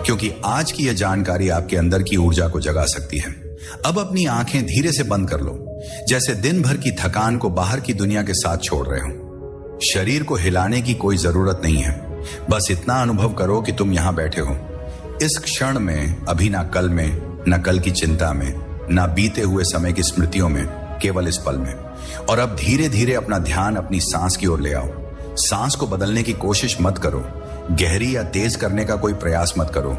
क्योंकि आज की यह जानकारी आपके अंदर की ऊर्जा को जगा सकती है। अब अपनी आंखें धीरे से बंद कर लो, जैसे दिन भर की थकान को बाहर की दुनिया के साथ छोड़ रहे हो। शरीर को हिलाने की कोई जरूरत नहीं है, बस इतना अनुभव करो कि तुम यहां बैठे हो इस क्षण में, अभी ना कल में, ना कल की चिंता में, ना बीते हुए समय की स्मृतियों में, केवल इस पल में। और अब धीरे धीरे अपना ध्यान अपनी सांस की ओर ले आओ। सांस को बदलने की कोशिश मत करो, गहरी या तेज करने का कोई प्रयास मत करो।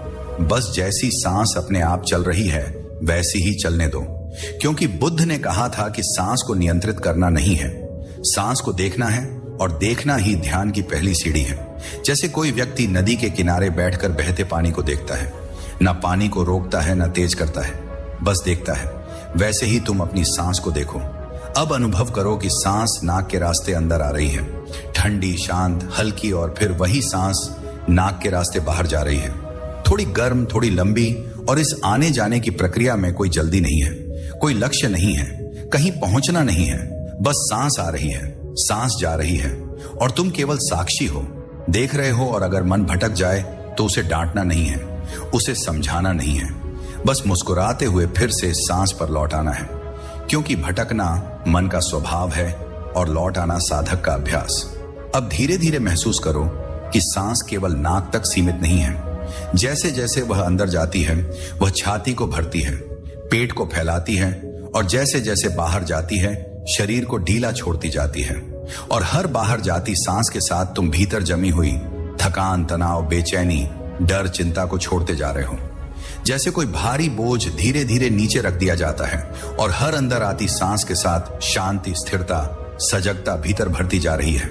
बस जैसी सांस अपने आप चल रही है वैसी ही चलने दो, क्योंकि बुद्ध ने कहा था कि सांस को नियंत्रित करना नहीं है, सांस को देखना है, और देखना ही ध्यान की पहली सीढ़ी है। जैसे कोई व्यक्ति नदी के किनारे बैठकर बहते पानी को देखता है, ना पानी को रोकता है ना तेज करता है, बस देखता है, वैसे ही तुम अपनी सांस को देखो। अब अनुभव करो कि सांस नाक के रास्ते अंदर आ रही है, ठंडी, शांत, हल्की, और फिर वही सांस नाक के रास्ते बाहर जा रही है, थोड़ी गर्म, थोड़ी लंबी। और इस आने जाने की प्रक्रिया में कोई जल्दी नहीं है, कोई लक्ष्य नहीं है, कहीं पहुंचना नहीं है, बस सांस आ रही है, सांस जा रही है, और तुम केवल साक्षी हो, देख रहे हो। और अगर मन भटक जाए तो उसे डांटना नहीं है, उसे समझाना नहीं है, बस मुस्कुराते हुए फिर से सांस पर लौट आना है, क्योंकि भटकना मन का स्वभाव है और लौट आना साधक का अभ्यास। अब धीरे धीरे महसूस करो कि सांस केवल नाक तक सीमित नहीं है। जैसे जैसे वह अंदर जाती है वह छाती को भरती है, पेट को फैलाती है, और जैसे जैसे बाहर जाती है शरीर को ढीला छोड़ती जाती है। और हर बाहर जाती सांस के साथ तुम भीतर जमी हुई थकान, तनाव, बेचैनी, डर, चिंता को छोड़ते जा रहे हो। जैसे कोई भारी बोझ धीरे धीरे नीचे रख दिया जाता है, और हर अंदर आती सांस के साथ शांति, स्थिरता, सजगता भीतर भरती जा रही है।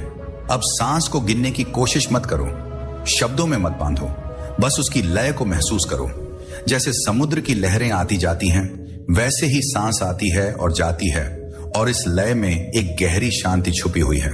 अब सांस को गिनने की कोशिश मत करो, शब्दों में मत बांधो, बस उसकी लय को महसूस करो। जैसे समुद्र की लहरें आती जाती हैं, वैसे ही सांस आती है और जाती है, और इस लय में एक गहरी शांति छुपी हुई है।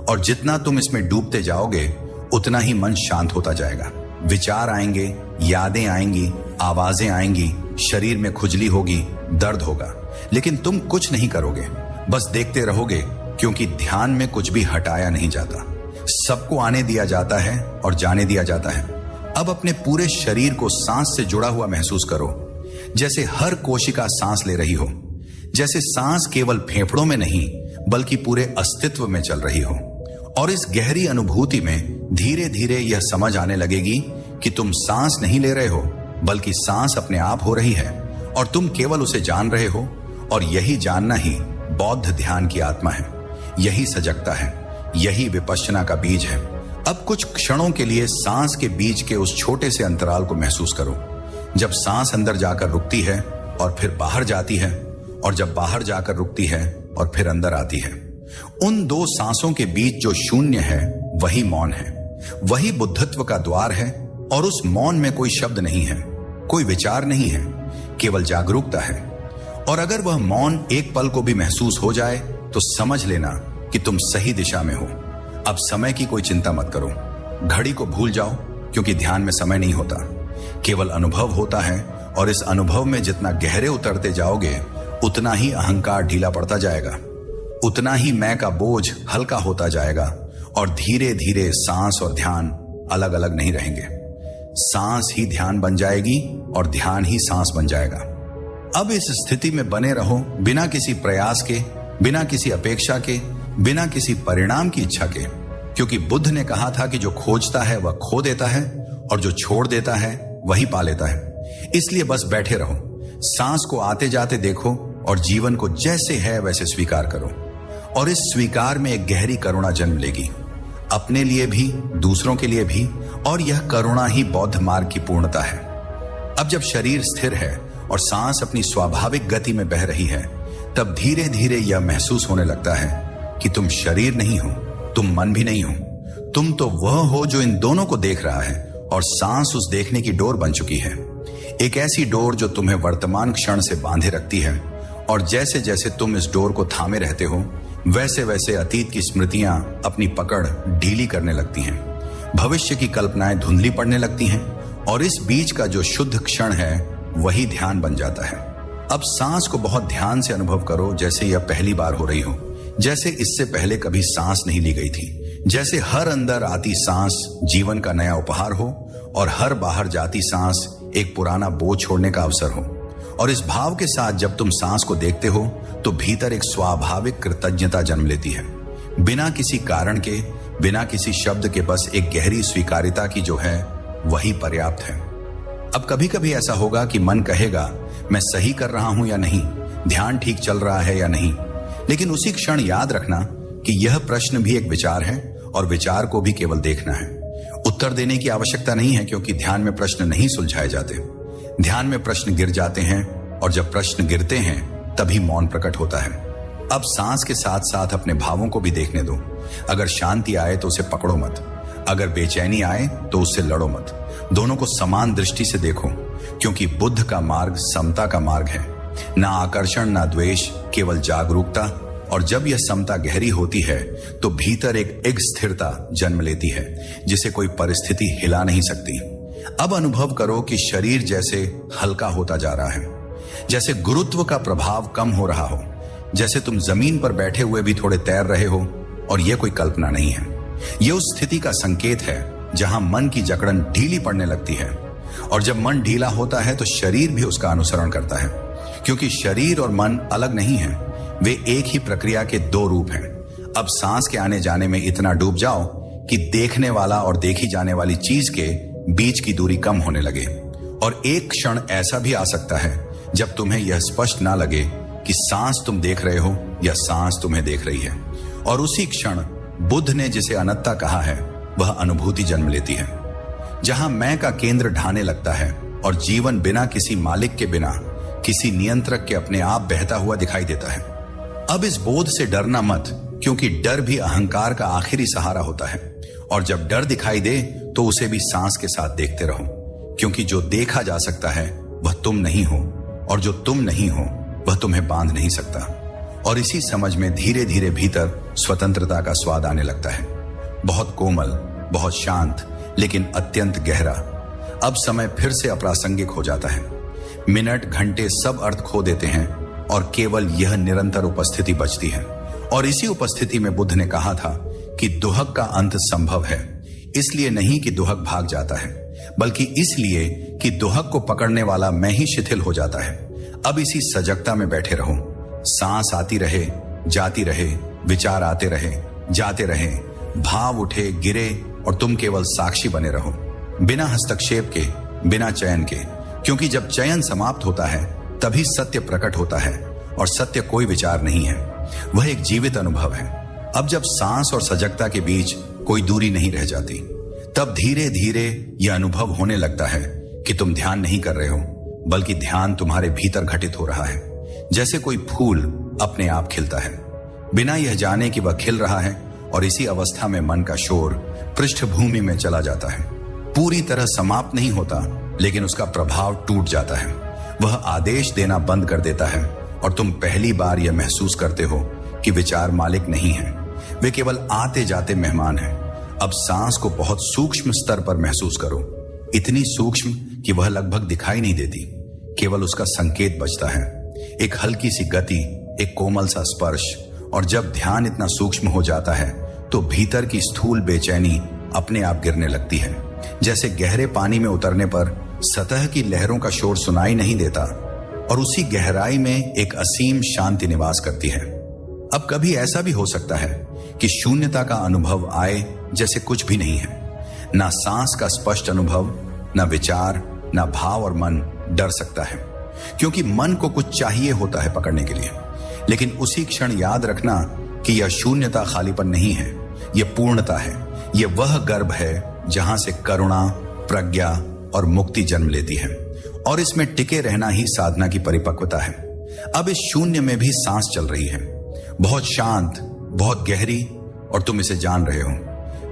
और जितना तुम इसमें डूबते जाओगे उतना ही मन शांत होता जाएगा। विचार आएंगे, यादें आएंगी, आवाजें आएंगी, शरीर में खुजली होगी, दर्द होगा, लेकिन तुम कुछ नहीं करोगे, बस देखते रहोगे, क्योंकि ध्यान में कुछ भी हटाया नहीं जाता, सबको आने दिया जाता है और जाने दिया जाता है। अब अपने पूरे शरीर को सांस से जुड़ा हुआ महसूस करो, जैसे हर कोशिका सांस ले रही हो, जैसे सांस केवल फेफड़ों में नहीं बल्कि पूरे अस्तित्व में चल रही हो। और इस गहरी अनुभूति में धीरे धीरे यह समझ आने लगेगी कि तुम सांस नहीं ले रहे हो, बल्कि सांस अपने आप हो रही है, और तुम केवल उसे जान रहे हो। और यही जानना ही बौद्ध ध्यान की आत्मा है, यही सजगता है, यही विपश्यना का बीज है। अब कुछ क्षणों के लिए सांस के बीच के उस छोटे से अंतराल को महसूस करो, जब सांस अंदर जाकर रुकती है और फिर बाहर जाती है, और जब बाहर जाकर रुकती है और फिर अंदर आती है। उन दो सांसों के बीच जो शून्य है वही मौन है, वही बुद्धत्व का द्वार है। और उस मौन में कोई शब्द नहीं है, कोई विचार नहीं है, केवल जागरूकता है। और अगर वह मौन एक पल को भी महसूस हो जाए तो समझ लेना कि तुम सही दिशा में हो। अब समय की कोई चिंता मत करो, घड़ी को भूल जाओ, क्योंकि ध्यान में समय नहीं होता, केवल अनुभव होता है। और इस अनुभव में जितना गहरे उतरते जाओगे उतना ही अहंकार ढीला पड़ता जाएगा, उतना ही मैं का बोझ हल्का होता जाएगा, और धीरे धीरे सांस और ध्यान अलग अलग नहीं रहेंगे। सांस ही ध्यान बन जाएगी और ध्यान ही सांस बन जाएगा। अब इस स्थिति में बने रहो, बिना किसी प्रयास के, बिना किसी अपेक्षा के, बिना किसी परिणाम की इच्छा के, क्योंकि बुद्ध ने कहा था कि जो खोजता है वह खो देता है, और जो छोड़ देता है वही पा लेता है। इसलिए बस बैठे रहो, सांस को आते जाते देखो, और जीवन को जैसे है वैसे स्वीकार करो। और इस स्वीकार में एक गहरी करुणा जन्म लेगी, अपने लिए भी, दूसरों के लिए भी। और यह करुणा ही बौद्ध मार्ग की पूर्णता है। अब जब शरीर स्थिर है और सांस अपनी स्वाभाविक गति में बह रही है, तब धीरे धीरे यह महसूस होने लगता है कि तुम शरीर नहीं हो, तुम मन भी नहीं हो, तुम तो वह हो जो इन दोनों को देख रहा है। और सांस उस देखने की डोर बन चुकी है, एक ऐसी डोर जो तुम्हें वर्तमान क्षण से बांधे रखती है। और जैसे जैसे तुम इस डोर को थामे रहते हो, वैसे वैसे अतीत की स्मृतियां अपनी पकड़ ढीली करने लगती हैं, भविष्य की कल्पनाएं धुंधली पड़ने लगती हैं, और इस बीच का जो शुद्ध क्षण है वही ध्यान बन जाता है। अब सांस को बहुत ध्यान से अनुभव करो, जैसे यह पहली बार हो रही हो, जैसे इससे पहले कभी सांस नहीं ली गई थी, जैसे हर अंदर आती सांस जीवन का नया उपहार हो, और हर बाहर जाती सांस एक पुराना बोझ छोड़ने का अवसर हो। और इस भाव के साथ जब तुम सांस को देखते हो तो भीतर एक स्वाभाविक कृतज्ञता जन्म लेती है, बिना किसी कारण के, बिना किसी शब्द के, बस एक गहरी स्वीकारिता की जो है वही पर्याप्त है। अब कभी कभी ऐसा होगा कि मन कहेगा मैं सही कर रहा हूं या नहीं, ध्यान ठीक चल रहा है या नहीं, लेकिन उसी क्षण याद रखना कि यह प्रश्न भी एक विचार है और विचार को भी केवल देखना है। उत्तर देने की आवश्यकता नहीं है, क्योंकि ध्यान में प्रश्न नहीं सुलझाए जाते। ध्यान में प्रश्न गिर जाते हैं, और जब प्रश्न गिरते हैं तभी मौन प्रकट होता है। अब सांस के साथ साथ अपने भावों को भी देखने दो। अगर शांति आए तो उसे पकड़ो मत, अगर बेचैनी आए तो उससे लड़ो मत। दोनों को समान दृष्टि से देखो, क्योंकि बुद्ध का मार्ग समता का मार्ग है। ना आकर्षण, ना द्वेष, केवल जागरूकता। और जब यह समता गहरी होती है तो भीतर एक स्थिरता जन्म लेती है जिसे कोई परिस्थिति हिला नहीं सकती। अब अनुभव करो कि शरीर जैसे हल्का होता जा रहा है, जैसे गुरुत्व का प्रभाव कम हो रहा हो, जैसे तुम जमीन पर बैठे हुए भी थोड़े तैर रहे हो। और यह कोई कल्पना नहीं है, यह उस स्थिति का संकेत है जहां मन की जकड़न ढीली पड़ने लगती है। और जब मन ढीला होता है तो शरीर भी उसका अनुसरण करता है, क्योंकि शरीर और मन अलग नहीं है, वे एक ही प्रक्रिया के दो रूप हैं। अब सांस के आने जाने में इतना डूब जाओ कि देखने वाला और देखी जाने वाली चीज के बीच की दूरी कम होने लगे। और एक क्षण ऐसा भी आ सकता है जब तुम्हें यह स्पष्ट ना लगे कि सांस तुम देख रहे हो या सांस तुम्हें देख रही है। और उसी क्षण बुद्ध ने जिसे अनत्ता कहा है वह अनुभूति जन्म लेती है, जहां मैं का केंद्र ढाने लगता है और जीवन बिना किसी मालिक के, बिना किसी नियंत्रक के अपने आप बहता हुआ दिखाई देता है। अब इस बोध से डरना मत, क्योंकि डर भी अहंकार का आखिरी सहारा होता है। और जब डर दिखाई दे तो उसे भी सांस के साथ देखते रहो, क्योंकि जो देखा जा सकता है वह तुम नहीं हो, और जो तुम नहीं हो वह तुम्हें बांध नहीं सकता। और इसी समझ में धीरे धीरे भीतर स्वतंत्रता का स्वाद आने लगता है, बहुत कोमल, बहुत शांत, लेकिन अत्यंत गहरा। अब समय फिर से अप्रासंगिक हो जाता है। मिनट, घंटे सब अर्थ खो देते हैं और केवल यह निरंतर उपस्थिति बचती है। और इसी उपस्थिति में बुद्ध ने कहा था कि दुहक का अंत संभव है, इसलिए नहीं कि दुहक भाग जाता है, बल्कि इसलिए कि दुहक को पकड़ने वाला मैं ही शिथिल हो जाता है। अब इसी सजगता में बैठे रहो, सांस आती रहे, जाती रहे, विचार आते रहे, जाते रहे, भाव उठे, गिरे, और तुम केवल साक्षी बने रहो, बिना हस्तक्षेप के, बिना चयन के। क्योंकि जब चयन समाप्त होता है तभी सत्य प्रकट होता है, और सत्य कोई विचार नहीं है, वह एक जीवित अनुभव है। अब जब सांस और सजगता के बीच कोई दूरी नहीं रह जाती, तब धीरे धीरे यह अनुभव होने लगता है कि तुम ध्यान नहीं कर रहे हो, बल्कि ध्यान तुम्हारे भीतर घटित हो रहा है, जैसे कोई फूल अपने आप खिलता है, बिना यह जाने कि वह खिल रहा है। और इसी अवस्था में मन का शोर पृष्ठभूमि में चला जाता है, पूरी तरह समाप्त नहीं होता, लेकिन उसका प्रभाव टूट जाता है। वह आदेश देना बंद कर देता है, और तुम पहली बार यह महसूस करते हो कि विचार मालिक नहीं है, वे केवल आते जाते मेहमान हैं। अब सांस को बहुत सूक्ष्म स्तर पर महसूस करो, इतनी सूक्ष्म कि वह लगभग दिखाई नहीं देती, केवल उसका संकेत बचता है, एक हल्की सी गति, एक कोमल सा स्पर्श। और जब ध्यान इतना सूक्ष्म हो जाता है तो भीतर की स्थूल बेचैनी अपने आप गिरने लगती है, जैसे गहरे पानी में उतरने पर सतह की लहरों का शोर सुनाई नहीं देता, और उसी गहराई में एक असीम शांति निवास करती है। अब कभी ऐसा भी हो सकता है कि शून्यता का अनुभव आए जैसे कुछ भी नहीं है, ना सांस का स्पष्ट अनुभव, ना विचार, ना भाव, और मन डर सकता है, क्योंकि मन को कुछ चाहिए होता है पकड़ने के लिए। लेकिन उसी क्षण याद रखना कि यह शून्यता खालीपन नहीं है, यह पूर्णता है, यह वह गर्भ है जहां से करुणा, प्रज्ञा और मुक्ति जन्म लेती है। और इसमें टिके रहना ही साधना की परिपक्वता है। अब इस शून्य में भी सांस चल रही है, बहुत शांत, बहुत गहरी, और तुम इसे जान रहे हो,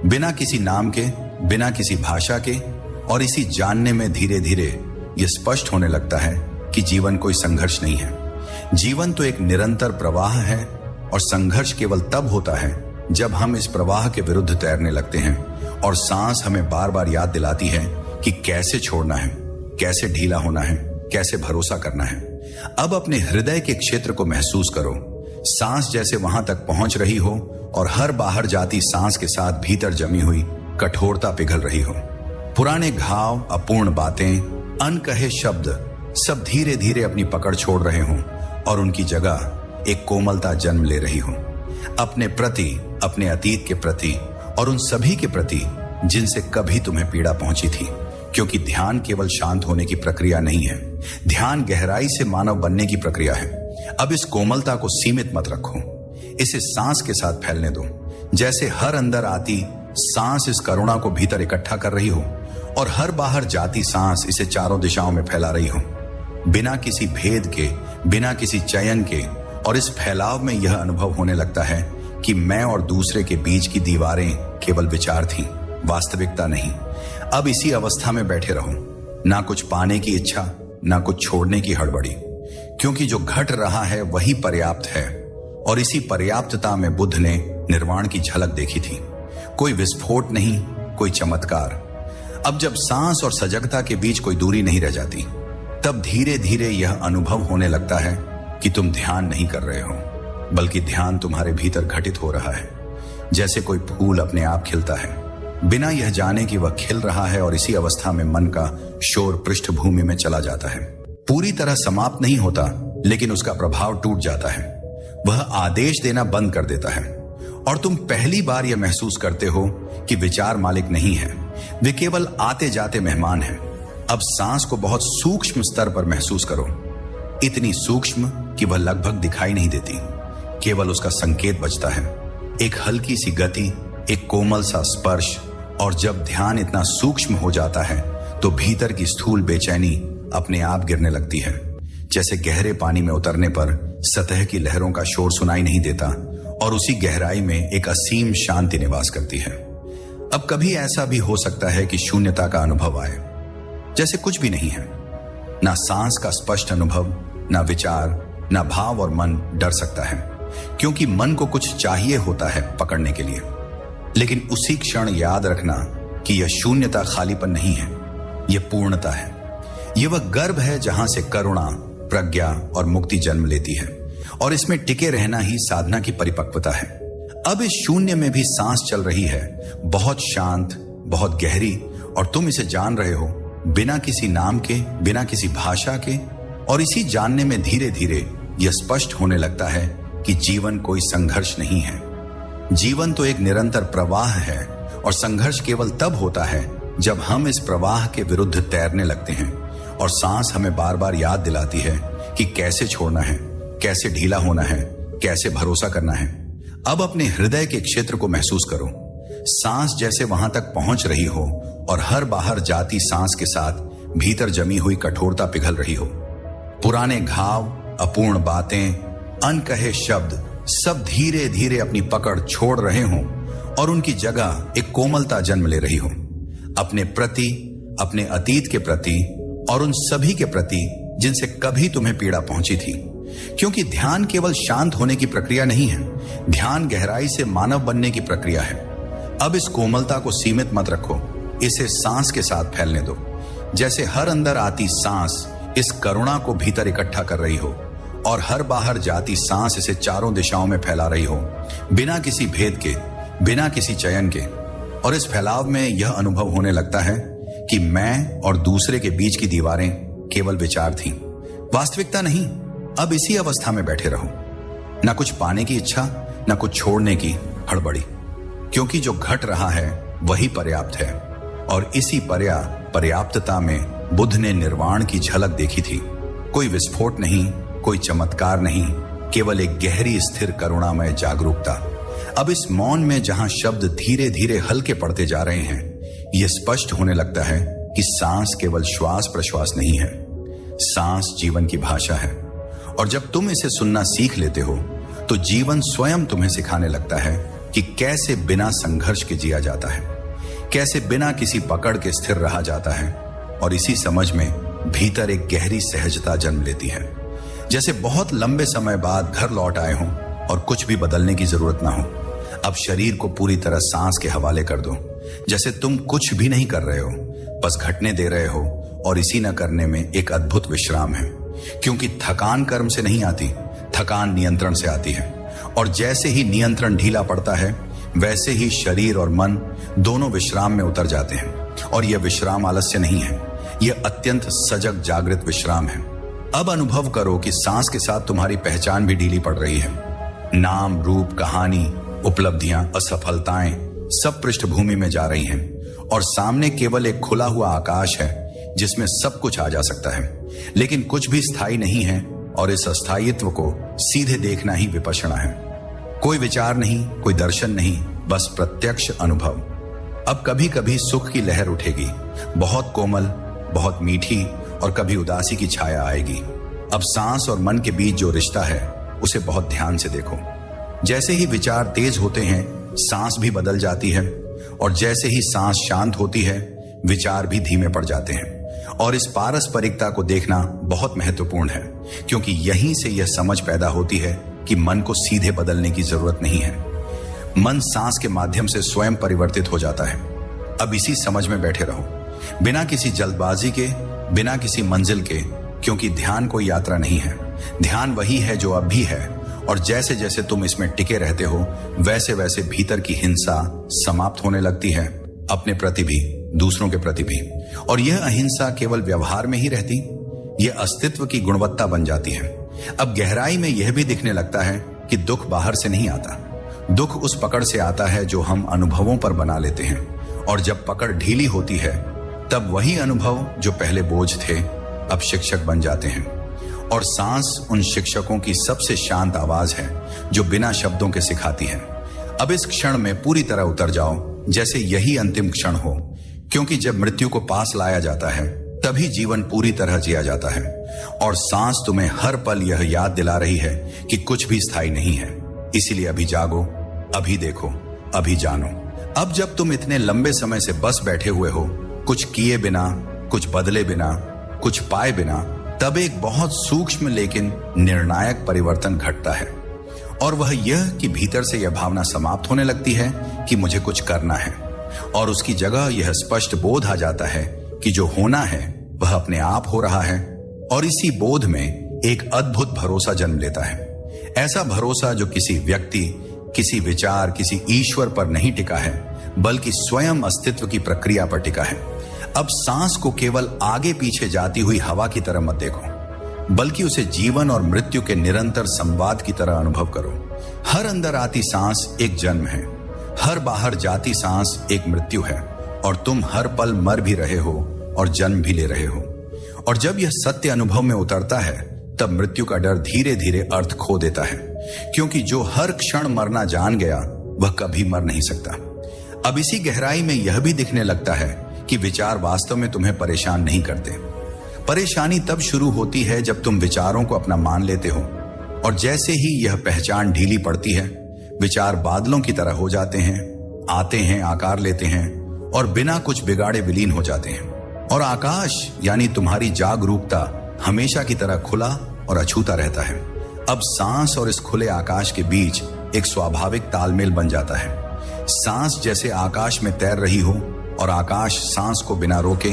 बिना किसी नाम के, बिना किसी भाषा के। और इसी जानने में धीरे धीरे यह स्पष्ट होने लगता है कि जीवन कोई संघर्ष नहीं है, जीवन तो एक निरंतर प्रवाह है, और संघर्ष केवल तब होता है जब हम इस प्रवाह के विरुद्ध तैरने लगते हैं। और सांस हमें बार बार याद दिलाती है कि कैसे छोड़ना है, कैसे ढीला होना है, कैसे भरोसा करना है। अब अपने हृदय के क्षेत्र को महसूस करो, सांस जैसे वहां तक पहुंच रही हो, और हर बाहर जाती सांस के साथ भीतर जमी हुई कठोरता पिघल रही हो। पुराने घाव, अपूर्ण बातें, अनकहे शब्द सब धीरे धीरे अपनी पकड़ छोड़ रहे हों और उनकी जगह एक कोमलता जन्म ले रही हो। अपने प्रति, अपने अतीत के प्रति और उन सभी के प्रति जिनसे कभी तुम्हें पीड़ा पहुंची थी। क्योंकि ध्यान केवल शांत होने की प्रक्रिया नहीं है, ध्यान गहराई से मानव बनने की प्रक्रिया है। अब इस कोमलता को सीमित मत रखो, इसे सांस के साथ फैलने दो। जैसे हर अंदर आती सांस इस करुणा को भीतर इकट्ठा कर रही हो और हर बाहर जाती सांस इसे चारों दिशाओं में फैला रही हो, बिना किसी भेद के, बिना किसी चयन के। और इस फैलाव में यह अनुभव होने लगता है कि मैं और दूसरे के बीच की दीवारें केवल विचार थीं, वास्तविकता नहीं। अब इसी अवस्था में बैठे रहो, ना कुछ पाने की इच्छा, ना कुछ छोड़ने की हड़बड़ी, क्योंकि जो घट रहा है वही पर्याप्त है। और इसी पर्याप्तता में बुद्ध ने निर्वाण की झलक देखी थी। कोई विस्फोट नहीं, कोई चमत्कार। अब जब सांस और सजगता के बीच कोई दूरी नहीं रह जाती, तब धीरे धीरे यह अनुभव होने लगता है कि तुम ध्यान नहीं कर रहे हो, बल्कि ध्यान तुम्हारे भीतर घटित हो रहा है। जैसे कोई फूल अपने आप खिलता है, बिना यह जाने कि वह खिल रहा है। और इसी अवस्था में मन का शोर पृष्ठभूमि में चला जाता है। पूरी तरह समाप्त नहीं होता, लेकिन उसका प्रभाव टूट जाता है। वह आदेश देना बंद कर देता है और तुम पहली बार यह महसूस करते हो कि विचार मालिक नहीं है, वे केवल आते जाते मेहमान हैं। अब सांस को बहुत सूक्ष्म स्तर पर महसूस करो, इतनी सूक्ष्म कि वह लगभग दिखाई नहीं देती, केवल उसका संकेत बचता है, एक हल्की सी गति, एक कोमल सा स्पर्श। और जब ध्यान इतना सूक्ष्म हो जाता है तो भीतर की स्थूल बेचैनी अपने आप गिरने लगती है। जैसे गहरे पानी में उतरने पर सतह की लहरों का शोर सुनाई नहीं देता और उसी गहराई में एक असीम शांति निवास करती है। अब कभी ऐसा भी हो सकता है कि शून्यता का अनुभव आए, जैसे कुछ भी नहीं है, ना सांस का स्पष्ट अनुभव, ना विचार, ना भाव। और मन डर सकता है, क्योंकि मन को कुछ चाहिए होता है पकड़ने के लिए। लेकिन उसी क्षण याद रखना कि यह शून्यता खालीपन नहीं है, यह पूर्णता है। यह वह गर्भ है जहां से करुणा, प्रज्ञा और मुक्ति जन्म लेती है। और इसमें टिके रहना ही साधना की परिपक्वता है। अब इस शून्य में भी सांस चल रही है, बहुत शांत, बहुत गहरी। और तुम इसे जान रहे हो, बिना किसी नाम के, बिना किसी भाषा के। और इसी जानने में धीरे धीरे यह स्पष्ट होने लगता है कि जीवन कोई संघर्ष नहीं है। जीवन तो एक निरंतर प्रवाह है और संघर्ष केवल तब होता है जब हम इस प्रवाह के विरुद्ध तैरने लगते हैं। और सांस हमें बार बार याद दिलाती है कि कैसे छोड़ना है, कैसे ढीला होना है, कैसे भरोसा करना है। अब अपने हृदय के क्षेत्र को महसूस करो, सांस जैसे वहां तक पहुंच रही हो और हर बाहर जाती सांस के साथ भीतर जमी हुई कठोरता पिघल रही हो। पुराने घाव, अपूर्ण बातें, अनकहे शब्द सब धीरे धीरे अपनी पकड़ छोड़ रहे हों और उनकी जगह एक कोमलता जन्म ले रही हो। अपने प्रति, अपने अतीत के प्रति और उन सभी के प्रति जिनसे कभी तुम्हें पीड़ा पहुंची थी। क्योंकि ध्यान केवल शांत होने की प्रक्रिया नहीं है, ध्यान गहराई से मानव बनने की प्रक्रिया है। अब इस कोमलता को सीमित मत रखो, इसे सांस के साथ फैलने दो। जैसे हर अंदर आती सांस इस करुणा को भीतर इकट्ठा कर रही हो और हर बाहर जाती सांस इसे चारों दिशाओं में फैला रही हो, बिना किसी भेद के, बिना किसी चयन के। और इस फैलाव में यह अनुभव होने लगता है कि मैं और दूसरे के बीच की दीवारें केवल विचार थीं, वास्तविकता नहीं। अब इसी अवस्था में बैठे रहो, ना कुछ पाने की इच्छा, ना कुछ छोड़ने की हड़बड़ी, क्योंकि जो घट रहा है वही पर्याप्त है। और इसी पर्याप्तता में बुद्ध ने निर्वाण की झलक देखी थी। कोई विस्फोट नहीं, कोई चमत्कार नहीं, केवल एक गहरी स्थिर करुणामय जागरूकता। अब इस मौन में जहां शब्द धीरे धीरे हल्के पड़ते जा रहे हैं, यह स्पष्ट होने लगता है कि सांस केवल श्वास प्रश्वास नहीं है, सांस जीवन की भाषा है। और जब तुम इसे सुनना सीख लेते हो तो जीवन स्वयं तुम्हें सिखाने लगता है कि कैसे बिना संघर्ष के जिया जाता है, कैसे बिना किसी पकड़ के स्थिर रहा जाता है। और इसी समझ में भीतर एक गहरी सहजता जन्म लेती है, जैसे बहुत लंबे समय बाद घर लौट आए हों और कुछ भी बदलने की जरूरत ना हो। अब शरीर को पूरी तरह सांस के हवाले कर दो, जैसे तुम कुछ भी नहीं कर रहे हो, बस घटने दे रहे हो। और इसी न करने में एक अद्भुत विश्राम है, क्योंकि थकान कर्म से नहीं आती, थकान नियंत्रण से आती है। और जैसे ही नियंत्रण ढीला पड़ता है, वैसे ही शरीर और मन दोनों विश्राम में उतर जाते हैं और यह विश्राम आलस्य नहीं है, यह अत्यंत सजग जागृत विश्राम है। अब अनुभव करो कि सांस के साथ तुम्हारी पहचान भी ढीली पड़ रही है। नाम, रूप, कहानी, उपलब्धियां, असफलताएं सब पृष्ठभूमि में जा रही हैं और सामने केवल एक खुला हुआ आकाश है जिसमें सब कुछ आ जा सकता है, लेकिन कुछ भी स्थायी नहीं है और इस अस्थायित्व को सीधे देखना ही विपश्यना है। कोई विचार नहीं, कोई दर्शन नहीं, बस प्रत्यक्ष अनुभव। अब कभी कभी सुख की लहर उठेगी, बहुत कोमल, बहुत मीठी, और कभी उदासी की छाया आएगी। अब सांस और मन के बीच जो रिश्ता है उसे बहुत ध्यान से देखो। जैसे ही विचार तेज होते हैं, सांस भी बदल जाती है, और जैसे ही सांस शांत होती है, विचार भी धीमे पड़ जाते हैं। और इस पारस्परिकता को देखना बहुत महत्वपूर्ण है, क्योंकि यहीं से यह समझ पैदा होती है कि मन को सीधे बदलने की जरूरत नहीं है। मन सांस के माध्यम से स्वयं परिवर्तित हो जाता है। अब इसी समझ में बैठे रहो, बिना किसी जल्दबाजी के, बिना किसी मंजिल के, क्योंकि ध्यान कोई यात्रा नहीं है। ध्यान वही है जो अब भी है, और जैसे जैसे तुम इसमें टिके रहते हो, वैसे वैसे भीतर की हिंसा समाप्त होने लगती है, अपने प्रति भी, दूसरों के प्रति भी। और यह अहिंसा केवल व्यवहार में ही रहती, यह अस्तित्व की गुणवत्ता बन जाती है। अब गहराई में यह भी दिखने लगता है कि दुख बाहर से नहीं आता, दुख उस पकड़ से आता है जो हम अनुभवों पर बना लेते हैं। और जब पकड़ ढीली होती है, तब वही अनुभव जो पहले बोझ थे अब शिक्षक बन जाते हैं। और सांस उन शिक्षकों की सबसे शांत आवाज है जो बिना शब्दों के सिखाती है। अब इस क्षण में पूरी तरह उतर जाओ, जैसे यही अंतिम क्षण हो, क्योंकि जब मृत्यु को पास लाया जाता है तभी जीवन पूरी तरह जिया जाता है। और सांस तुम्हें हर पल यह याद दिला रही है कि कुछ भी स्थायी नहीं है। इसीलिए अभी जागो, अभी देखो, अभी जानो। अब जब तुम इतने लंबे समय से बस बैठे हुए हो, कुछ किए बिना, कुछ बदले बिना, कुछ पाए बिना, तब एक बहुत सूक्ष्म लेकिन निर्णायक परिवर्तन घटता है। और वह यह कि भीतर से यह भावना समाप्त होने लगती है कि मुझे कुछ करना है, और उसकी जगह यह स्पष्ट बोध आ जाता है कि जो होना है वह अपने आप हो रहा है। और इसी बोध में एक अद्भुत भरोसा जन्म लेता है। ऐसा भरोसा जो किसी व्यक्ति, किसी विचार, किसी ईश्वर पर नहीं टिका है, बल्कि स्वयं अस्तित्व की प्रक्रिया पर टिका है। अब सांस को केवल आगे पीछे जाती हुई हवा की तरह मत देखो, बल्कि उसे जीवन और मृत्यु के निरंतर संवाद की तरह अनुभव करो। हर अंदर आती सांस एक जन्म है, हर बाहर जाती सांस एक मृत्यु है, और तुम हर पल मर भी रहे हो और जन्म भी ले रहे हो। और जब यह सत्य अनुभव में उतरता है, तब मृत्यु का डर धीरे धीरे अर्थ खो देता है, क्योंकि जो हर क्षण मरना जान गया वह कभी मर नहीं सकता। अब इसी गहराई में यह भी दिखने लगता है कि विचार वास्तव में तुम्हें परेशान नहीं करते। परेशानी तब शुरू होती है जब तुम विचारों को अपना मान लेते हो, और जैसे ही यह पहचान ढीली पड़ती है, विचार बादलों की तरह हो जाते हैं, आते हैं, आकार लेते हैं, और बिना कुछ बिगाड़े विलीन हो जाते हैं। और आकाश यानी तुम्हारी जागरूकता हमेशा की तरह खुला और अछूता रहता है। अब सांस और इस खुले आकाश के बीच एक स्वाभाविक तालमेल बन जाता है। सांस जैसे आकाश में तैर रही हो, और आकाश सांस को बिना रोके,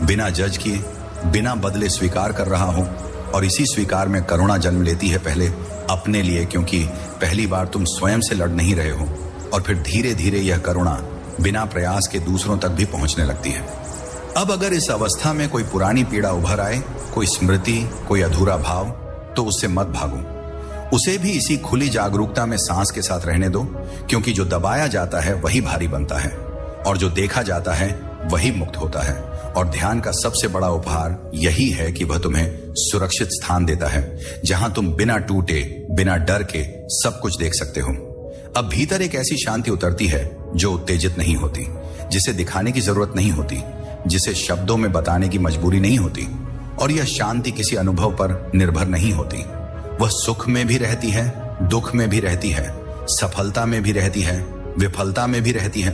बिना जज किए, बिना बदले स्वीकार कर रहा हो। और इसी स्वीकार में करुणा जन्म लेती है, पहले अपने लिए, क्योंकि पहली बार तुम स्वयं से लड़ नहीं रहे हो, और फिर धीरे धीरे यह करुणा बिना प्रयास के दूसरों तक भी पहुंचने लगती है। अब अगर इस अवस्था में कोई पुरानी पीड़ा उभर आए, कोई स्मृति, कोई अधूरा भाव, तो उससे मत भागो। उसे भी इसी खुली जागरूकता में सांस के साथ रहने दो, क्योंकि जो दबाया जाता है वही भारी बनता है, और जो देखा जाता है वही मुक्त होता है। और ध्यान का सबसे बड़ा उपहार यही है कि वह तुम्हें सुरक्षित स्थान देता है, जहां तुम बिना टूटे, बिना डर के सब कुछ देख सकते हो। अब भीतर एक ऐसी शांति उतरती है जो उत्तेजित नहीं होती, जिसे दिखाने की जरूरत नहीं होती, जिसे शब्दों में बताने की मजबूरी नहीं होती। और यह शांति किसी अनुभव पर निर्भर नहीं होती। वह सुख में भी रहती है, दुख में भी रहती है, सफलता में भी रहती है, विफलता में भी रहती है,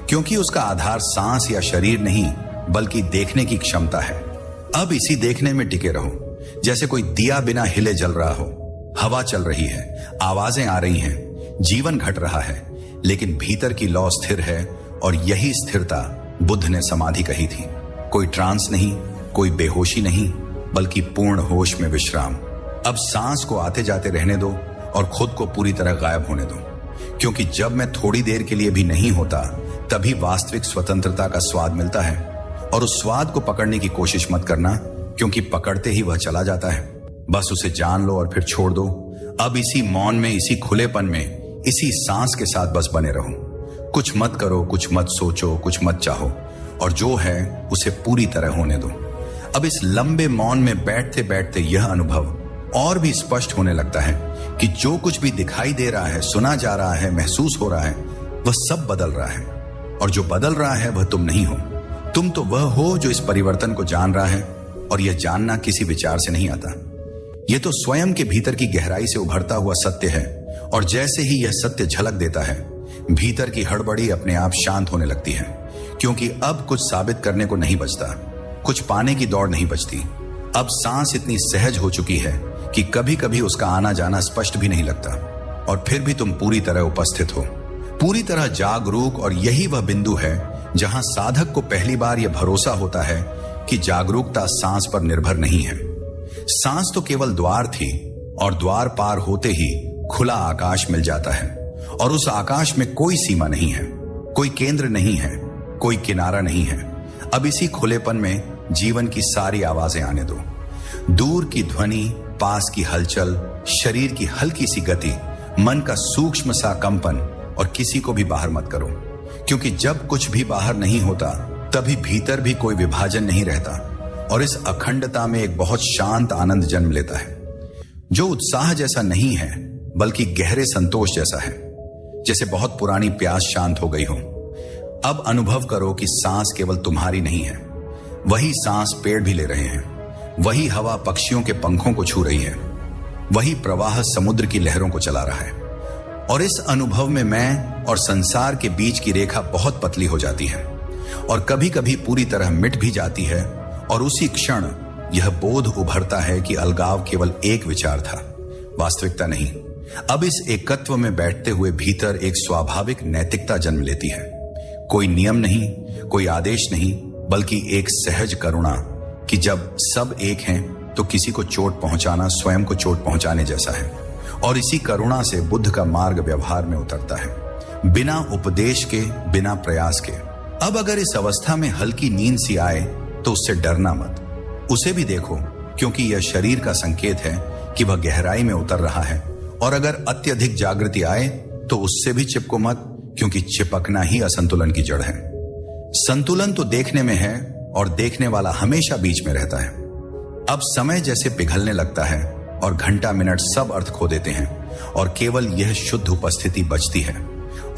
क्योंकि उसका आधार सांस या शरीर नहीं, बल्कि देखने की क्षमता है। अब इसी देखने में टिके रहो, जैसे कोई दिया बिना हिले जल रहा हो। हवा चल रही है, आवाजें आ रही हैं, जीवन घट रहा है, लेकिन भीतर की लौ स्थिर है। और यही स्थिरता बुद्ध ने समाधि कही थी। कोई ट्रांस नहीं, कोई बेहोशी नहीं, बल्कि पूर्ण होश में विश्राम। अब सांस को आते जाते रहने दो और खुद को पूरी तरह गायब होने दो, क्योंकि जब मैं थोड़ी देर के लिए भी नहीं होता, तभी वास्तविक स्वतंत्रता का स्वाद मिलता है। और उस स्वाद को पकड़ने की कोशिश मत करना, क्योंकि पकड़ते ही वह चला जाता है। बस उसे जान लो और फिर छोड़ दो। अब इसी मौन में, इसी खुलेपन में, इसी सांस के साथ बस बने रहो। कुछ मत करो, कुछ मत सोचो, कुछ मत चाहो, और जो है उसे पूरी तरह होने दो। अब इस लंबे मौन में बैठते बैठते यह अनुभव और भी स्पष्ट होने लगता है कि जो कुछ भी दिखाई दे रहा है, सुना जा रहा है, महसूस हो रहा है, वह सब बदल रहा है। और जो बदल रहा है वह तुम नहीं हो। तुम तो वह हो जो इस परिवर्तन को जान रहा है, और यह जानना किसी विचार से नहीं आता। यह तो स्वयं के भीतर की गहराई से उभरता हुआ सत्य है, और जैसे ही यह सत्य झलक देता है, भीतर की हड़बड़ी अपने आप शांत होने लगती है, क्योंकि अब कुछ साबित करने को नहीं बचता, कुछ पाने की दौड़ नहीं बचती। अब सांस इतनी सहज हो चुकी है कि कभी कभी उसका आना जाना स्पष्ट भी नहीं लगता, और फिर भी तुम पूरी तरह उपस्थित हो, पूरी तरह जागरूक। और यही वह बिंदु है जहां साधक को पहली बार यह भरोसा होता है कि जागरूकता सांस पर निर्भर नहीं है। सांस तो केवल द्वार थी, और द्वार पार होते ही खुला आकाश मिल जाता है, और उस आकाश में कोई सीमा नहीं है, कोई केंद्र नहीं है, कोई किनारा नहीं है। अब इसी खुलेपन में जीवन की सारी आवाजें आने दो। दूर की ध्वनि, पास की हलचल, शरीर की हल्की सी गति, मन का सूक्ष्म सा कंपन, और किसी को भी बाहर मत करो, क्योंकि जब कुछ भी बाहर नहीं होता तभी भीतर भी कोई विभाजन नहीं रहता, और इस अखंडता में एक बहुत शांत आनंद जन्म लेता है, जो उत्साह जैसा नहीं है बल्कि गहरे संतोष जैसा है, जैसे बहुत पुरानी प्यास शांत हो गई हो। अब अनुभव करो कि सांस केवल तुम्हारी नहीं है, वही सांस पेड़ भी ले रहे हैं, वही हवा पक्षियों के पंखों को छू रही है, वही प्रवाह समुद्र की लहरों को चला रहा है। और इस अनुभव में मैं और संसार के बीच की रेखा बहुत पतली हो जाती है, और कभी कभी पूरी तरह मिट भी जाती है, और उसी क्षण यह बोध उभरता है कि अलगाव केवल एक विचार था, वास्तविकता नहीं। अब इस एकत्व में बैठते हुए भीतर एक स्वाभाविक नैतिकता जन्म लेती है। कोई नियम नहीं, कोई आदेश नहीं, बल्कि एक सहज करुणा कि जब सब एक हैं तो किसी को चोट पहुंचाना स्वयं को चोट पहुंचाने जैसा है। और इसी करुणा से बुद्ध का मार्ग व्यवहार में उतरता है, बिना उपदेश के, बिना प्रयास के। अब अगर इस अवस्था में हल्की नींद सी आए तो उससे डरना मत, उसे भी देखो, क्योंकि यह शरीर का संकेत है कि वह गहराई में उतर रहा है। और अगर अत्यधिक जागृति आए तो उससे भी चिपको मत, क्योंकि चिपकना ही असंतुलन की जड़ है। संतुलन तो देखने में है, और देखने वाला हमेशा बीच में रहता है। अब समय जैसे पिघलने लगता है, और घंटा मिनट सब अर्थ खो देते हैं, और केवल यह शुद्ध उपस्थिति बचती है।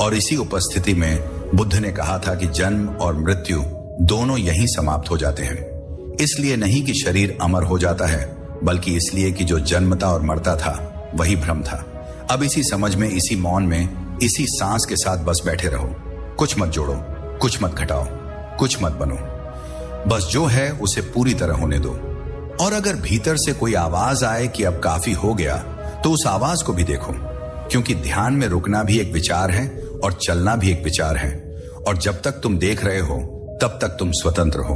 और इसी उपस्थिति में बुद्ध ने कहा था कि जन्म और मृत्यु दोनों यहीं समाप्त हो जाते हैं। इसलिए नहीं कि शरीर अमर हो जाता है, बल्कि इसलिए कि जो जन्मता और मरता था वही भ्रम था। अब इसी समझ में, इसी मौन में, इसी सांस के साथ बस बैठे रहो। कुछ मत जोड़ो, कुछ मत घटाओ, कुछ मत बनो, बस जो है उसे पूरी तरह होने दो। और अगर भीतर से कोई आवाज आए कि अब काफी हो गया, तो उस आवाज को भी देखो, क्योंकि ध्यान में रुकना भी एक विचार है और चलना भी एक विचार है। और जब तक तुम देख रहे हो तब तक तुम स्वतंत्र हो।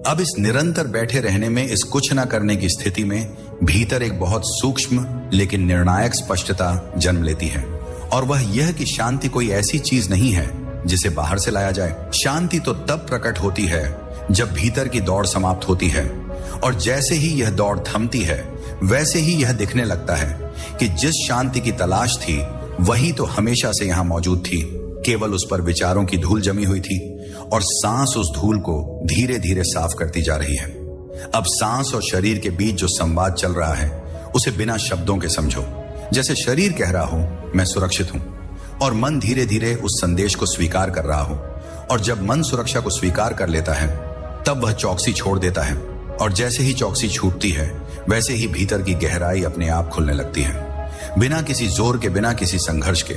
अब इस निरंतर बैठे रहने में, इस कुछ ना करने की स्थिति में भीतर एक बहुत सूक्ष्म लेकिन निर्णायक स्पष्टता जन्म लेती है, और वह यह कि शांति कोई ऐसी चीज नहीं है जिसे बाहर से लाया जाए। शांति तो तब प्रकट होती है जब भीतर की दौड़ समाप्त होती है, और जैसे ही यह दौड़ थमती है वैसे ही यह दिखने लगता है कि जिस शांति की तलाश थी वही तो हमेशा से यहां मौजूद थी, केवल उस पर विचारों की धूल जमी हुई थी, और सांस उस धूल को धीरे धीरे साफ करती जा रही है। अब सांस और शरीर के बीच जो संवाद चल रहा है उसे बिना शब्दों के समझो। जैसे शरीर कह रहा हो मैं सुरक्षित हूं, और मन धीरे धीरे उस संदेश को स्वीकार कर रहा हो। और जब मन सुरक्षा को स्वीकार कर लेता है तब वह चौकसी छोड़ देता है, और जैसे ही चौकसी छूटती है वैसे ही भीतर की गहराई अपने आप खुलने लगती है, बिना किसी जोर के, बिना किसी संघर्ष के।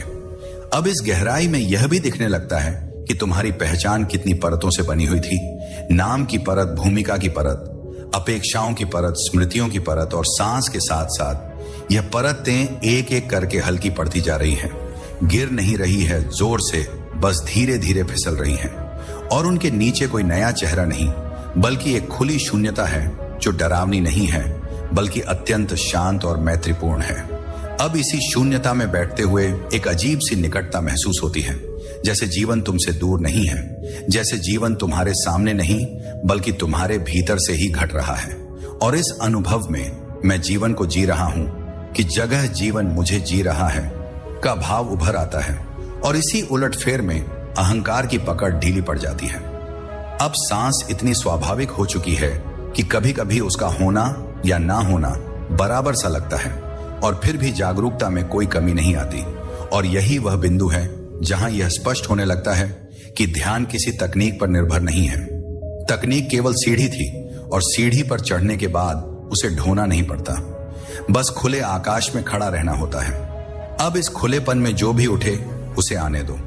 अब इस गहराई में यह भी दिखने लगता है कि तुम्हारी पहचान कितनी परतों से बनी हुई थी। नाम की परत, भूमिका की परत, अपेक्षाओं की परत, स्मृतियों की परत, और सांस के साथ साथ यह परतें एक एक करके हल्की पड़ती जा रही हैं, गिर नहीं रही है जोर से, बस धीरे धीरे फिसल रही हैं। और उनके नीचे कोई नया चेहरा नहीं, बल्कि एक खुली शून्यता है जो डरावनी नहीं है, बल्कि अत्यंत शांत और मैत्रीपूर्ण है। अब इसी शून्यता में बैठते हुए एक अजीब सी निकटता महसूस होती है, जैसे जीवन तुमसे दूर नहीं है, जैसे जीवन तुम्हारे सामने नहीं बल्कि तुम्हारे भीतर से ही घट रहा है। और इस अनुभव में मैं जीवन को जी रहा हूं कि जगह जीवन मुझे जी रहा है का भाव उभर आता है, और इसी उलटफेर में अहंकार की पकड़ ढीली पड़ जाती है। अब सांस इतनी स्वाभाविक हो चुकी है कि कभी कभी उसका होना या ना होना बराबर सा लगता है, और फिर भी जागरूकता में कोई कमी नहीं आती। और यही वह बिंदु है जहां यह स्पष्ट होने लगता है कि ध्यान किसी तकनीक पर निर्भर नहीं है। तकनीक केवल सीढ़ी थी, और सीढ़ी पर चढ़ने के बाद उसे ढोना नहीं पड़ता, बस खुले आकाश में खड़ा रहना होता है। अब इस खुलेपन में जो भी उठे उसे आने दो,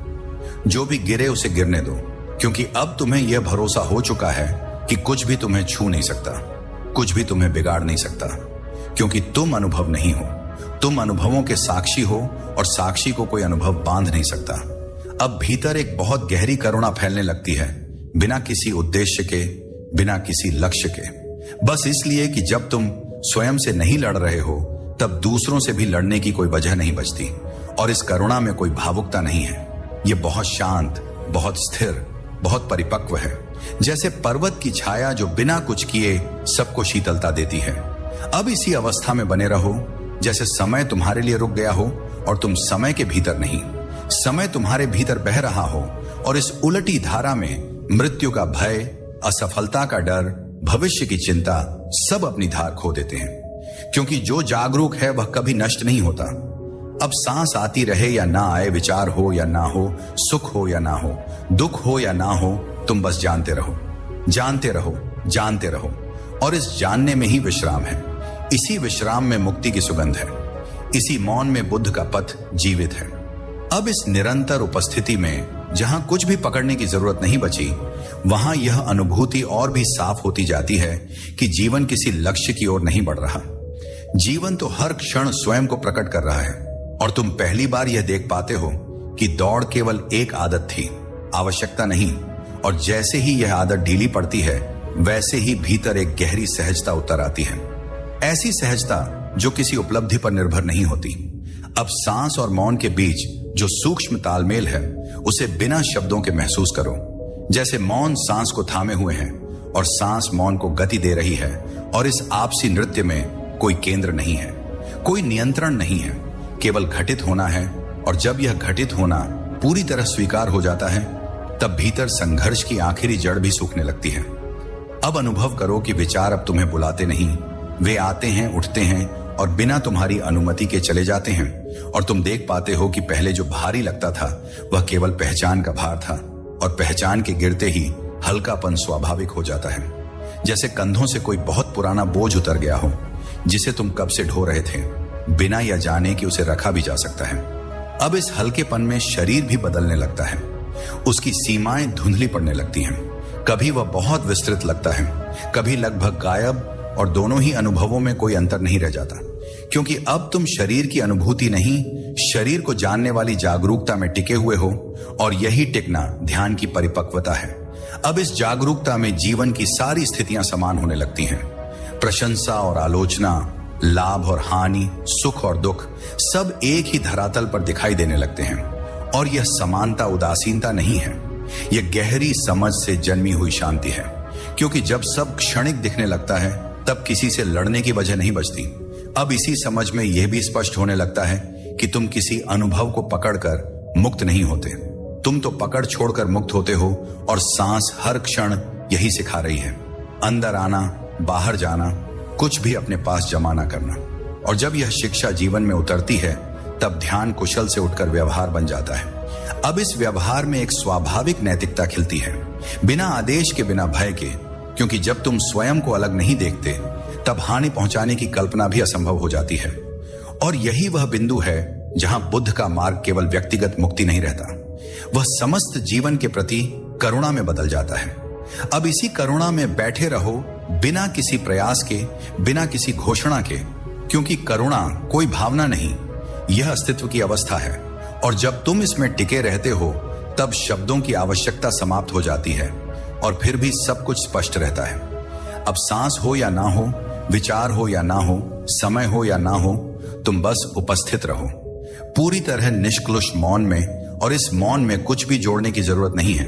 जो भी गिरे उसे गिरने दो, क्योंकि अब तुम्हें यह भरोसा हो चुका है कि कुछ भी तुम्हें छू नहीं सकता, कुछ भी तुम्हें बिगाड़ नहीं सकता, क्योंकि तुम अनुभव नहीं हो, तुम अनुभवों के साक्षी हो, और साक्षी को कोई अनुभव बांध नहीं सकता। अब भीतर एक बहुत गहरी करुणा फैलने लगती है, बिना किसी उद्देश्य के, बिना किसी लक्ष्य के, बस इसलिए कि जब तुम स्वयं से नहीं लड़ रहे हो तब दूसरों से भी लड़ने की कोई वजह नहीं बचती। और इस करुणा में कोई भावुकता नहीं है, यह बहुत शांत, बहुत स्थिर, बहुत परिपक्व है, जैसे पर्वत की छाया जो बिना कुछ किए सबको शीतलता देती है। अब इसी अवस्था में बने रहो जैसे समय तुम्हारे लिए रुक गया हो और तुम समय के भीतर नहीं, समय तुम्हारे भीतर बह रहा हो। और इस उलटी धारा में मृत्यु का भय, असफलता का डर, भविष्य की चिंता सब अपनी धार खो देते हैं, क्योंकि जो जागरूक है वह कभी नष्ट नहीं होता। अब सांस आती रहे या ना आए, विचार हो या ना हो, सुख हो या ना हो, दुख हो या ना हो, तुम बस जानते रहो, जानते रहो, जानते रहो। और इस जानने में ही विश्राम है, इसी विश्राम में मुक्ति की सुगंध है, इसी मौन में बुद्ध का पथ जीवित है। अब इस निरंतर उपस्थिति में जहां कुछ भी पकड़ने की जरूरत नहीं बची, वहां यह अनुभूति और भी साफ होती जाती है कि जीवन किसी लक्ष्य की ओर नहीं बढ़ रहा। जीवन तो हर क्षण स्वयं को प्रकट कर रहा है, और तुम पहली बार यह देख पाते हो कि दौड़ केवल एक आदत थी, आवश्यकता नहीं। और जैसे ही यह आदत ढीली पड़ती है, वैसे ही भीतर एक गहरी सहजता उतर आती है, ऐसी सहजता जो किसी उपलब्धि पर निर्भर नहीं होती। अब सांस और मौन के बीच जो सूक्ष्म तालमेल है, उसे बिना शब्दों के महसूस करो, जैसे मौन सांस को थामे हुए है और सांस मौन को गति दे रही है। और इस आपसी नृत्य में कोई केंद्र नहीं है, कोई नियंत्रण नहीं है, केवल घटित होना है। और जब यह घटित होना पूरी तरह स्वीकार हो जाता है, तब भीतर संघर्ष की आखिरी जड़ भी सूखने लगती है। अब अनुभव करो कि विचार अब तुम्हें बुलाते नहीं, वे आते हैं, उठते हैं और बिना तुम्हारी अनुमति के चले जाते हैं। और तुम देख पाते हो कि पहले जो भारी लगता था वह केवल पहचान का भार था, और पहचान के गिरते ही हल्कापन स्वाभाविक हो जाता है, जैसे कंधों से कोई बहुत पुराना बोझ उतर गया हो, जिसे तुम कब से ढो रहे थे, बिना यह जाने कि उसे रखा भी जा सकता है। अब इस हल्केपन में शरीर भी बदलने लगता है, उसकी सीमाएं धुंधली पड़ने लगती हैं। कभी वह बहुत विस्तृत लगता है, कभी लगभग गायब, और दोनों ही अनुभवों में कोई अंतर नहीं रह जाता, क्योंकि अब तुम शरीर की अनुभूति नहीं, शरीर को जानने वाली जागरूकता में टिके हुए हो। और यही टिकना ध्यान की परिपक्वता है। अब इस जागरूकता में जीवन की सारी स्थितियां समान होने लगती हैं, प्रशंसा और आलोचना, लाभ और हानि, सुख और दुख, सब एक ही धरातल पर दिखाई देने लगते हैं। और यह समानता उदासीनता नहीं है, यह गहरी समझ से जन्मी हुई शांति है, क्योंकि जब सब क्षणिक दिखने लगता है तब किसी से लड़ने की वजह नहीं बचती। अब इसी समझ में यह भी स्पष्ट होने लगता है कि तुम किसी अनुभव को पकड़कर मुक्त नहीं होते, तुम तो पकड़ छोड़कर मुक्त होते हो। और सांस हर क्षण यही सिखा रही है, अंदर आना, बाहर जाना, कुछ भी अपने पास जमा ना करना। और जब यह शिक्षा जीवन में उतरती है, तब ध्यान कुशल से उठकर व्यवहार बन जाता है। अब इस व्यवहार में एक स्वाभाविक नैतिकता खिलती है, बिना आदेश के, बिना भय के, क्योंकि जब तुम स्वयं को अलग नहीं देखते, तब हानि पहुंचाने की कल्पना भी असंभव हो जाती है। और यही वह बिंदु है जहां बुद्ध का मार्ग केवल व्यक्तिगत मुक्ति नहीं रहता, वह समस्त जीवन के प्रति करुणा में बदल जाता है। अब इसी करुणा में बैठे रहो, बिना किसी प्रयास के, बिना किसी घोषणा के, क्योंकि करुणा कोई भावना नहीं, यह अस्तित्व की अवस्था है। और जब तुम इसमें टिके रहते हो, तब शब्दों की आवश्यकता समाप्त हो जाती है, और फिर भी सब कुछ स्पष्ट रहता है। अब सांस हो या ना हो, विचार हो या ना हो, समय हो या ना हो, तुम बस उपस्थित रहो, पूरी तरह निष्कलुष मौन में। और इस मौन में कुछ भी जोड़ने की जरूरत नहीं है,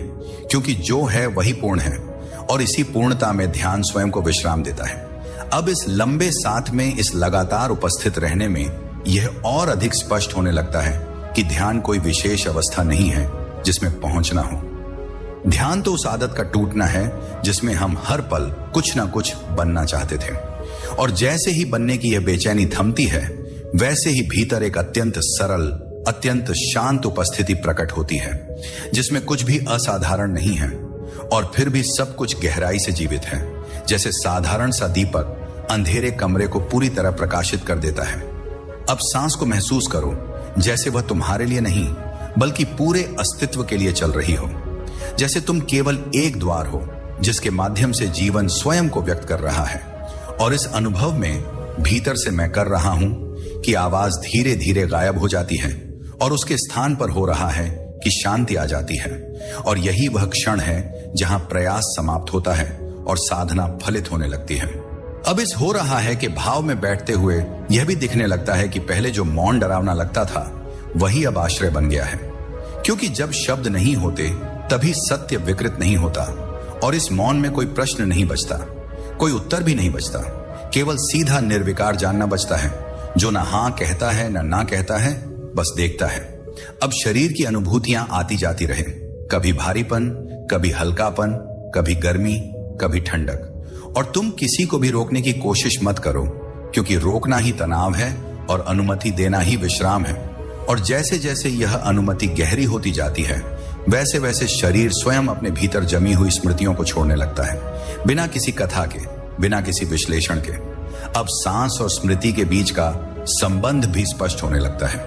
क्योंकि जो है वही पूर्ण है और इसी पूर्णता में ध्यान स्वयं को विश्राम देता है। अब इस लंबे साथ में, इस लगातार उपस्थित रहने में यह और अधिक स्पष्ट होने लगता है कि ध्यान कोई विशेष अवस्था नहीं है जिसमें पहुंचना हो। ध्यान तो उस आदत का टूटना है जिसमें हम हर पल कुछ ना कुछ बनना चाहते थे, और जैसे ही बनने की यह बेचैनी थमती है, वैसे ही भीतर एक अत्यंत सरल, अत्यंत शांत उपस्थिति प्रकट होती है जिसमें कुछ भी असाधारण नहीं है और फिर भी सब कुछ गहराई से जीवित है। जैसे साधारण सा दीपक अंधेरे कमरे को पूरी तरह प्रकाशित कर देता है। अब सांस को महसूस करो जैसे वह तुम्हारे लिए नहीं बल्कि पूरे अस्तित्व के लिए चल रही हो। जैसे तुम केवल एक द्वार हो जिसके माध्यम से जीवन स्वयं को व्यक्त कर रहा है, और इस अनुभव में भीतर से मैं कर रहा हूं कि आवाज धीरे धीरे गायब हो जाती है और उसके स्थान पर हो रहा है कि शांति आ जाती है। और यही वह क्षण है जहां प्रयास समाप्त होता है और साधना फलित होने लगती है। अब इस हो रहा है कि भाव में बैठते हुए यह भी दिखने लगता है कि पहले जो मौन डरावना लगता था वही अब आश्रय बन गया है, क्योंकि जब शब्द नहीं होते तभी सत्य विकृत नहीं होता और इस मौन में कोई प्रश्न नहीं बचता, कोई उत्तर भी नहीं बचता, केवल सीधा निर्विकार जानना बचता है, जो ना हां कहता है ना कहता है, बस देखता है। अब शरीर की अनुभूतियां आती जाती रहे, कभी भारीपन, कभी हल्कापन, कभी गर्मी, कभी ठंडक, और तुम किसी को भी रोकने की कोशिश मत करो, क्योंकि रोकना ही तनाव है और अनुमति देना ही विश्राम है। और जैसे जैसे यह अनुमति गहरी होती जाती है, वैसे वैसे शरीर स्वयं अपने भीतर जमी हुई स्मृतियों को छोड़ने लगता है, बिना किसी कथा के, बिना किसी विश्लेषण के। अब सांस और स्मृति के बीच का संबंध भी स्पष्ट होने लगता है।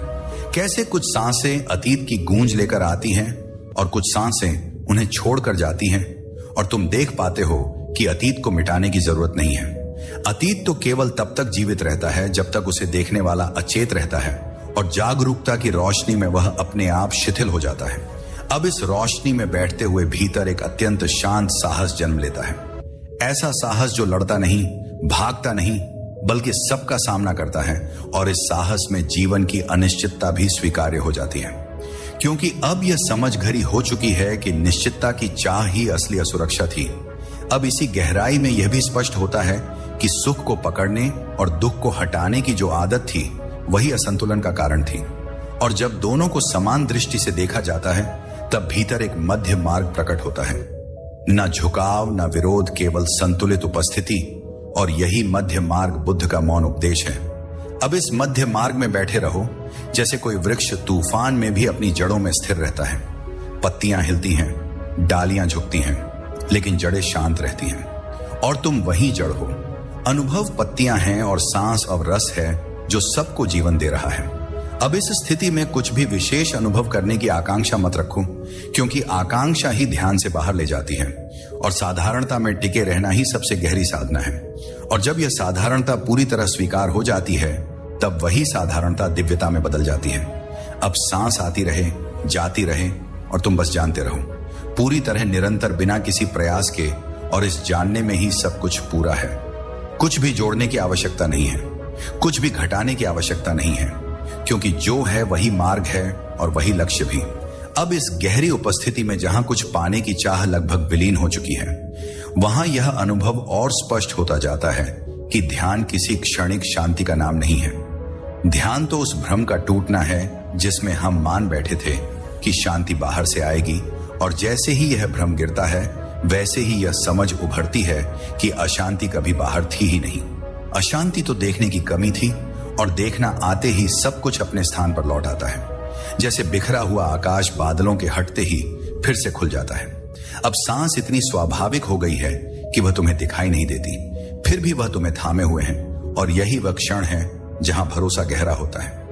कैसे कुछ सांसें अतीत की गूंज लेकर आती हैं और कुछ सांसें उन्हें छोड़कर जाती हैं, और तुम देख पाते हो कि अतीत को मिटाने की जरूरत नहीं है। अतीत तो केवल तब तक जीवित रहता है जब तक उसे देखने वाला अचेत रहता है, और जागरूकता की रोशनी में वह अपने आप शिथिल हो जाता है। अब इस रोशनी में बैठते हुए भीतर एक अत्यंत शांत साहस जन्म लेता है। ऐसा साहस जो लड़ता नहीं, भागता नहीं, बल्कि सबका सामना करता है, और इस साहस में जीवन की अनिश्चितता भी स्वीकार्य हो जाती है, क्योंकि अब यह समझ घरी हो चुकी है कि निश्चितता की चाह ही असली असुरक्षा थी। अब इसी गहराई में यह भी स्पष्ट होता है कि सुख को पकड़ने और दुख को हटाने की जो आदत थी वही असंतुलन का कारण थी, और जब दोनों को समान दृष्टि से देखा जाता है तब भीतर एक मध्य मार्ग प्रकट होता है। न झुकाव न विरोध, केवल संतुलित उपस्थिति, और यही मध्य मार्ग बुद्ध का मौन उपदेश है। अब इस मध्य मार्ग में बैठे रहो जैसे कोई वृक्ष तूफान में भी अपनी जड़ों में स्थिर रहता है। पत्तियां हिलती हैं, डालियां झुकती हैं, लेकिन जड़ें शांत रहती हैं, और तुम वही जड़ हो। अनुभव पत्तियां हैं और सांस और रस है जो सबको जीवन दे रहा है। अब इस स्थिति में कुछ भी विशेष अनुभव करने की आकांक्षा मत रखो, क्योंकि आकांक्षा ही ध्यान से बाहर ले जाती है, और साधारणता में टिके रहना ही सबसे गहरी साधना है। और जब यह साधारणता पूरी तरह स्वीकार हो जाती है, तब वही साधारणता दिव्यता में बदल जाती है। अब सांस आती रहे, जाती रहे, और तुम बस जानते रहो, पूरी तरह निरंतर, बिना किसी प्रयास के, और इस जानने में ही सब कुछ पूरा है। कुछ भी जोड़ने की आवश्यकता नहीं है, कुछ भी घटाने की आवश्यकता नहीं है, क्योंकि जो है वही मार्ग है और वही लक्ष्य भी। अब इस गहरी उपस्थिति में जहां कुछ पाने की चाह लगभग विलीन हो चुकी है, वहां यह अनुभव और स्पष्ट होता जाता है कि ध्यान किसी क्षणिक शांति का नाम नहीं है। ध्यान तो उस भ्रम का टूटना है जिसमें हम मान बैठे थे कि शांति बाहर से आएगी, और जैसे ही यह भ्रम गिरता है वैसे ही यह समझ उभरती है कि अशांति कभी बाहर थी ही नहीं। अशांति तो देखने की कमी थी, और देखना आते ही सब कुछ अपने स्थान पर लौट आता है। जैसे बिखरा हुआ आकाश बादलों के हटते ही फिर से खुल जाता है। अब सांस इतनी स्वाभाविक हो गई है कि वह तुम्हें दिखाई नहीं देती, फिर भी वह तुम्हें थामे हुए हैं, और यही वह क्षण है जहां भरोसा गहरा होता है।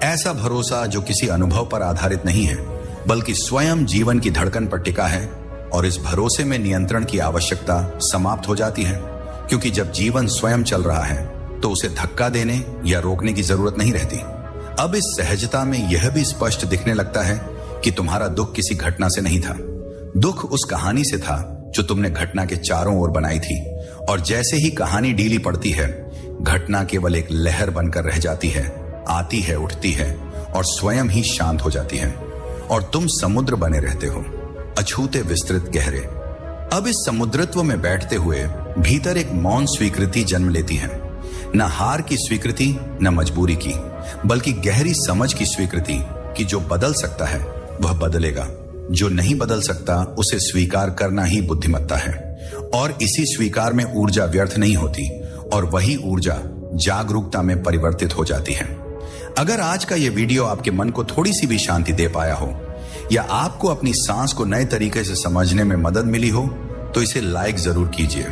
ऐसा भरोसा जो किसी अनुभव पर आधारित नहीं है, बल्कि स्वयं जीवन की धड़कन पर टिका है, और इस भरोसे में नियंत्रण की आवश्यकता समाप्त हो जाती है, क्योंकि जब जीवन स्वयं चल रहा है तो उसे धक्का देने या रोकने की जरूरत नहीं रहती। अब इस सहजता में यह भी स्पष्ट दिखने लगता है कि तुम्हारा दुख किसी घटना से नहीं था। दुख उस कहानी से था जो तुमने घटना के चारों ओर बनाई थी, और जैसे ही कहानी ढीली पड़ती है, घटना केवल एक लहर बनकर रह जाती है, आती है, उठती है, और स्वयं ही शांत हो जाती है। और तुम समुद्र बने रहते हो, अछूते विस्तृत गहरे। अब इस समुद्रत्व में बैठते हुए भीतर एक मौन स्वीकृति जन्म लेती है, न हार की स्वीकृति न मजबूरी की, बल्कि गहरी समझ की स्वीकृति कि जो बदल सकता है वह बदलेगा, जो नहीं बदल सकता उसे स्वीकार करना ही बुद्धिमत्ता है। और इसी स्वीकार में ऊर्जा व्यर्थ नहीं होती और वही ऊर्जा जागरूकता में परिवर्तित हो जाती है। अगर आज का यह वीडियो आपके मन को थोड़ी सी भी शांति दे पाया हो या आपको अपनी सांस को नए तरीके से समझने में मदद मिली हो तो इसे लाइक जरूर कीजिए।